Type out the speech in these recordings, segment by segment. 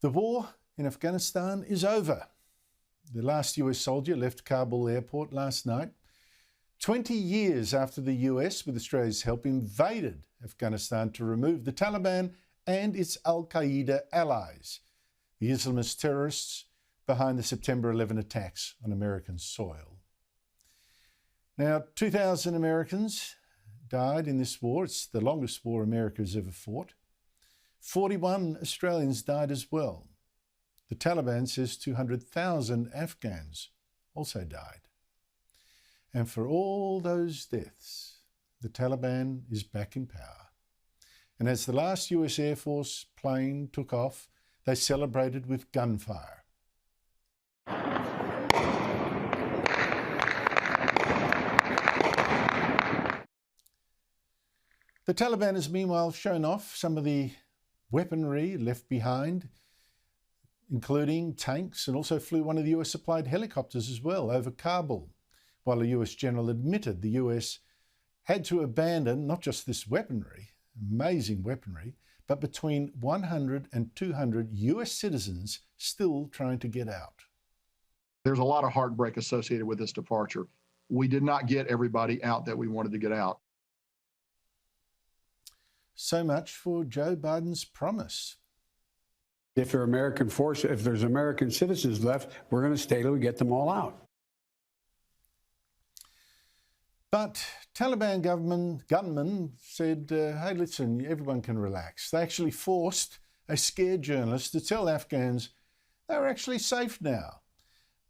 The war in Afghanistan is over. The last US soldier left Kabul airport last night, 20 years after the US, with Australia's help, invaded Afghanistan to remove the Taliban and its Al-Qaeda allies, the Islamist terrorists behind the September 11 attacks on American soil. Now, 2,000 Americans died in this war. It's the longest war America has ever fought. 41 Australians died as well. The Taliban says 200,000 Afghans also died. And for all those deaths, the Taliban is back in power. And as the last US Air Force plane took off, they celebrated with gunfire. The Taliban has meanwhile shown off some of the weaponry left behind, including tanks, and also flew one of the US-supplied helicopters as well over Kabul, while a US general admitted the US had to abandon not just this weaponry, amazing weaponry, but between 100 and 200 US citizens still trying to get out. There's a lot of heartbreak associated with this departure. We did not get everybody out that we wanted to get out. So much for Joe Biden's promise. If there's American citizens left, we're going to stay till we get them all out. But Taliban gunmen said, hey, listen, everyone can relax. They actually forced a scared journalist to tell Afghans they were actually safe now.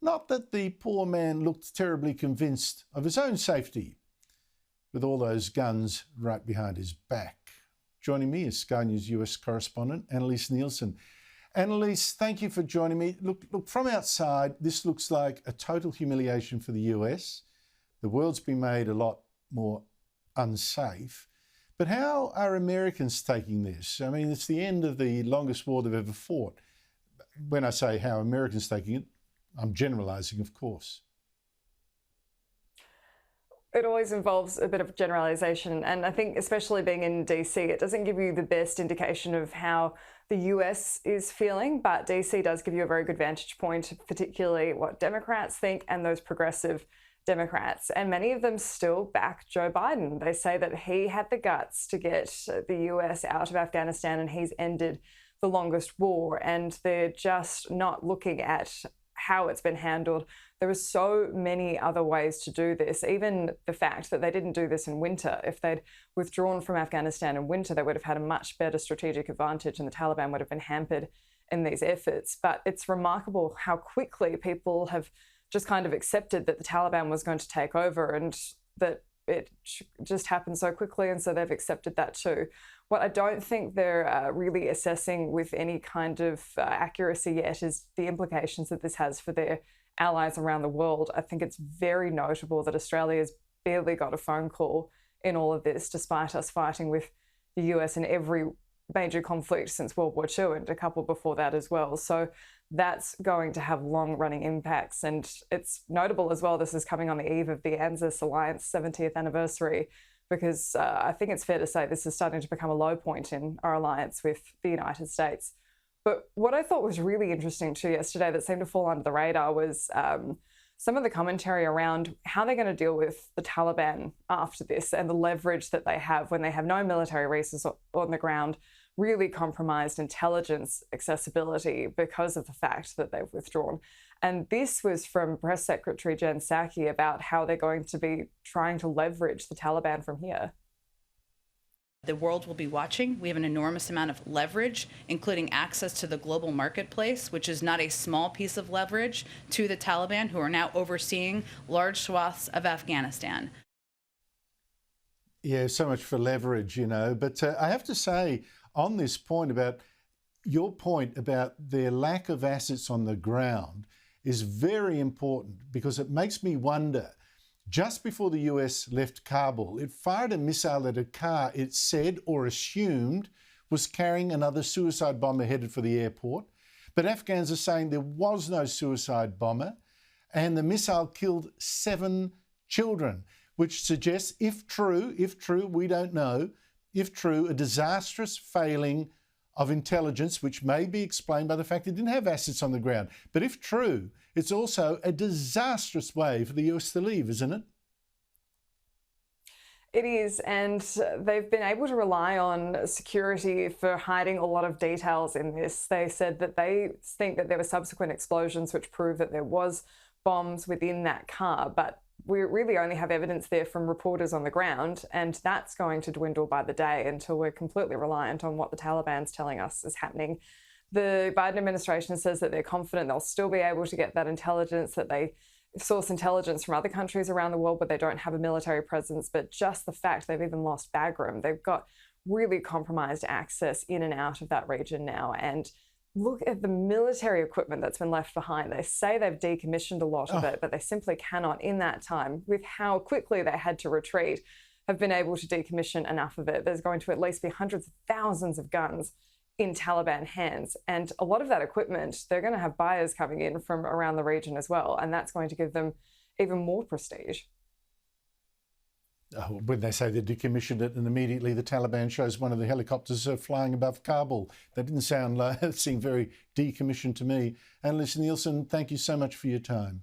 Not that the poor man looked terribly convinced of his own safety, with all those guns right behind his back. Joining me is Sky News US correspondent Annelise Nielsen. Annelise, thank you for joining me. Look, from outside, this looks like a total humiliation for the US. The world's been made a lot more unsafe. But how are Americans taking this? I mean, it's the end of the longest war they've ever fought. When I say how Americans taking it, I'm generalising, of course. It always involves a bit of generalisation, and I think especially being in DC, it doesn't give you the best indication of how the US is feeling, but DC does give you a very good vantage point, particularly what Democrats think and those progressive Democrats, and many of them still back Joe Biden. They say that he had the guts to get the US out of Afghanistan and he's ended the longest war, and they're just not looking at how it's been handled. There are so many other ways to do this. Even the fact that they didn't do this in winter. If they'd withdrawn from Afghanistan in winter, they would have had a much better strategic advantage and the Taliban would have been hampered in these efforts. But it's remarkable how quickly people have just kind of accepted that the Taliban was going to take over and that it just happened so quickly, and so they've accepted that too. What I don't think they're really assessing with any kind of accuracy yet is the implications that this has for their allies around the world. I think it's very notable that Australia's barely got a phone call in all of this, despite us fighting with the US in every major conflict since World War II and a couple before that as well. So that's going to have long-running impacts. And it's notable as well, this is coming on the eve of the ANZUS Alliance 70th anniversary, because I think it's fair to say this is starting to become a low point in our alliance with the United States. But what I thought was really interesting too yesterday that seemed to fall under the radar was some of the commentary around how they're going to deal with the Taliban after this and the leverage that they have when they have no military resources on the ground, really compromised intelligence accessibility because of the fact that they've withdrawn. And this was from Press Secretary Jen Psaki about how they're going to be trying to leverage the Taliban from here. The world will be watching. We have an enormous amount of leverage, including access to the global marketplace, which is not a small piece of leverage to the Taliban, who are now overseeing large swaths of Afghanistan. Yeah, so much for leverage, you know. But I have to say, on this point about your point about their lack of assets on the ground is very important, because it makes me wonder, just before the US left Kabul, it fired a missile at a car it said or assumed was carrying another suicide bomber headed for the airport. But Afghans are saying there was no suicide bomber, and the missile killed 7 children, which suggests, if true, we don't know, if true, a disastrous failing of intelligence, which may be explained by the fact it didn't have assets on the ground. But if true, it's also a disastrous way for the US to leave, isn't it? It is, and they've been able to rely on security for hiding a lot of details in this. They said that they think that there were subsequent explosions which prove that there was bombs within that car, but we really only have evidence there from reporters on the ground, and that's going to dwindle by the day until we're completely reliant on what the Taliban's telling us is happening. The Biden administration says that they're confident they'll still be able to get that intelligence, that they source intelligence from other countries around the world, but they don't have a military presence. But just the fact they've even lost Bagram, they've got really compromised access in and out of that region now. And look at the military equipment that's been left behind. They say they've decommissioned a lot of it, but they simply cannot, in that time, with how quickly they had to retreat, have been able to decommission enough of it. There's going to at least be hundreds of thousands of guns in Taliban hands. And a lot of that equipment, they're going to have buyers coming in from around the region as well. And that's going to give them even more prestige. When they say they decommissioned it and immediately the Taliban shows one of the helicopters flying above Kabul. That didn't sound like, it seemed very decommissioned to me. Annelise Nielsen, thank you so much for your time.